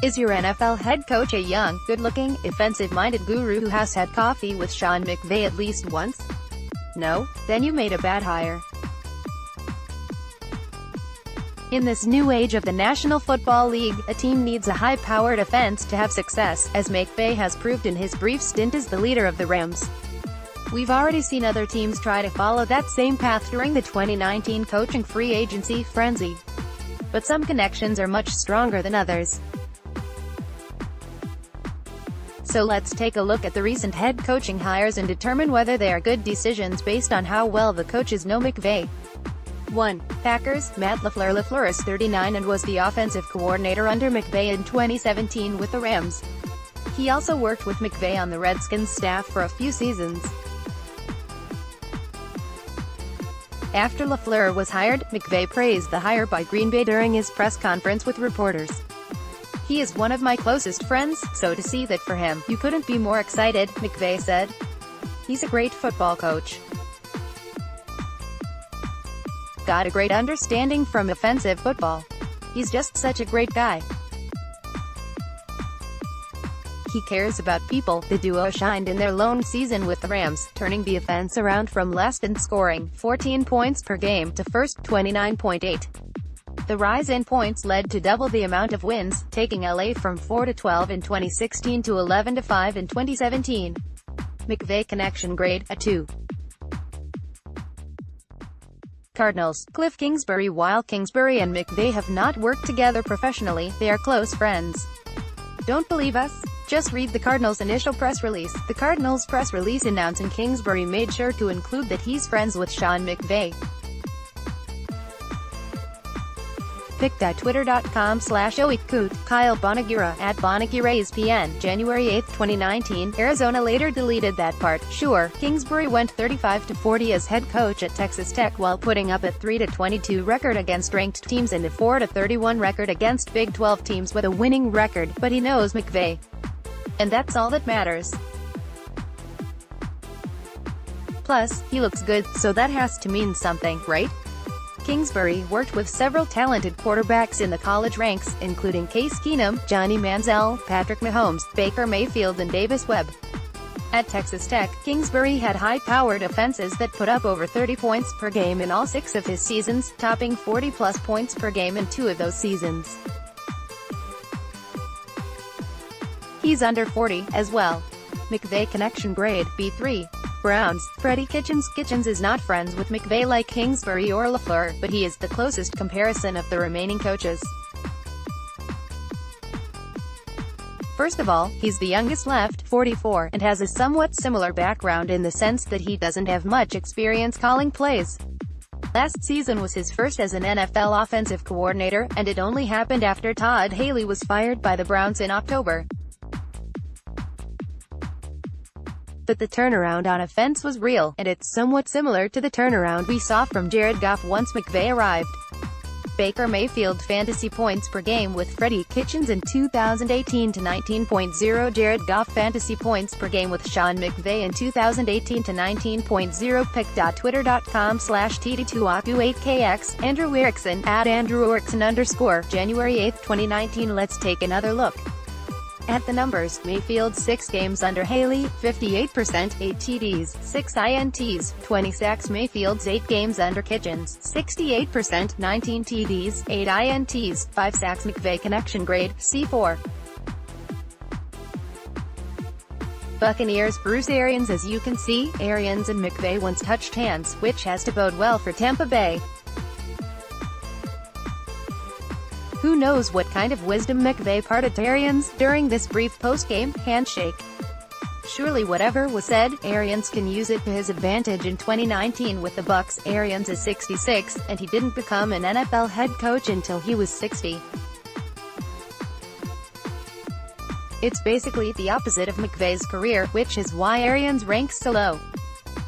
Is your NFL head coach a young, good-looking, offensive-minded guru who has had coffee with Sean McVay at least once? No? Then you made a bad hire. In this new age of the National Football League, a team needs a high-powered offense to have success, as McVay has proved in his brief stint as the leader of the Rams. We've already seen other teams try to follow that same path during the 2019 coaching free agency frenzy. But some connections are much stronger than others. So let's take a look at the recent head coaching hires and determine whether they are good decisions based on how well the coaches know McVay. 1. Packers, Matt LaFleur. LaFleur is 39 and was the offensive coordinator under McVay in 2017 with the Rams. He also worked with McVay on the Redskins staff for a few seasons. After LaFleur was hired, McVay praised the hire by Green Bay during his press conference with reporters. "He is one of my closest friends, so to see that for him, you couldn't be more excited," McVay said. "He's a great football coach. Got a great understanding from offensive football. He's just such a great guy. He cares about people." The duo shined in their lone season with the Rams, turning the offense around from last in scoring, 14 points per game, to first, 29.8. The rise in points led to double the amount of wins, taking LA from 4-12 in 2016 to 11-5 in 2017. McVay connection grade, a 2. Cardinals, Cliff Kingsbury. While Kingsbury and McVay have not worked together professionally, they are close friends. Don't believe us? Just read the Cardinals' initial press release. The Cardinals' press release announcing Kingsbury made sure to include that he's friends with Sean McVay. Pic.twitter.com/oikut. Kyle Bonagura, @BonaguraESPN, January 8, 2019. Arizona later deleted that part. Sure, Kingsbury went 35-40 as head coach at Texas Tech while putting up a 3-22 record against ranked teams and a 4-31 record against Big 12 teams with a winning record, but he knows McVay. And that's all that matters. Plus, he looks good, so that has to mean something, right? Kingsbury worked with several talented quarterbacks in the college ranks, including Case Keenum, Johnny Manziel, Patrick Mahomes, Baker Mayfield and Davis Webb. At Texas Tech, Kingsbury had high-powered offenses that put up over 30 points per game in all 6 of his seasons, topping 40-plus points per game in 2 of those seasons. He's under 40, as well. McVay connection grade, B3. Browns, Freddie Kitchens. Kitchens is not friends with McVay like Kingsbury or LaFleur, but he is the closest comparison of the remaining coaches. First of all, he's the youngest left, 44, and has a somewhat similar background in the sense that he doesn't have much experience calling plays. Last season was his first as an NFL offensive coordinator, and it only happened after Todd Haley was fired by the Browns in October. But the turnaround on offense was real, and it's somewhat similar to the turnaround we saw from Jared Goff once McVay arrived. Baker Mayfield fantasy points per game with Freddie Kitchens in 2018 to 19.0. Jared Goff fantasy points per game with Sean McVay in 2018 to 19.0. Pic.twitter.com/TD2Aku8KX. Andrew Erickson, @AndrewErickson_. January 8, 2019. Let's take another look at the numbers. Mayfield 6 games under Haley, 58%, 8 TDs, 6 INTs, 20 sacks. Mayfield's 8 games under Kitchens, 68%, 19 TDs, 8 INTs, 5 sacks. McVay connection grade, C4. Buccaneers, Bruce Arians. As you can see, Arians and McVay once touched hands, which has to bode well for Tampa Bay. Who knows what kind of wisdom McVay imparted to Arians during this brief post-game handshake. Surely whatever was said, Arians can use it to his advantage in 2019 with the Bucs. Arians is 66, and he didn't become an NFL head coach until he was 60. It's basically the opposite of McVay's career, which is why Arians ranks so low.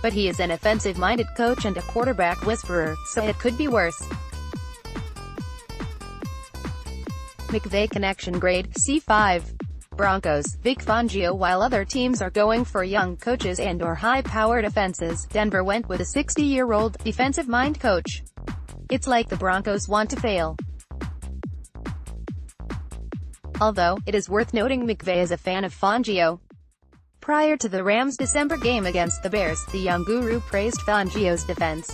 But he is an offensive-minded coach and a quarterback whisperer, so it could be worse. McVay connection grade, C5. Broncos, Vic Fangio. While other teams are going for young coaches and/or high-powered offenses, Denver went with a 60-year-old, defensive-mind coach. It's like the Broncos want to fail. Although, it is worth noting McVay is a fan of Fangio. Prior to the Rams' December game against the Bears, the young guru praised Fangio's defense.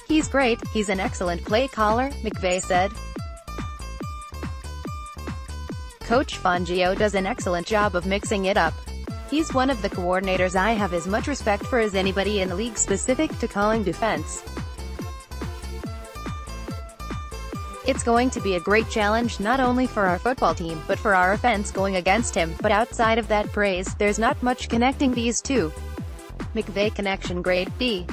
"He's great, he's an excellent play caller," McVay said. "Coach Fangio does an excellent job of mixing it up. He's one of the coordinators I have as much respect for as anybody in the league specific to calling defense. It's going to be a great challenge not only for our football team, but for our offense going against him, but outside of that praise, there's not much connecting these two." McVay connection grade B.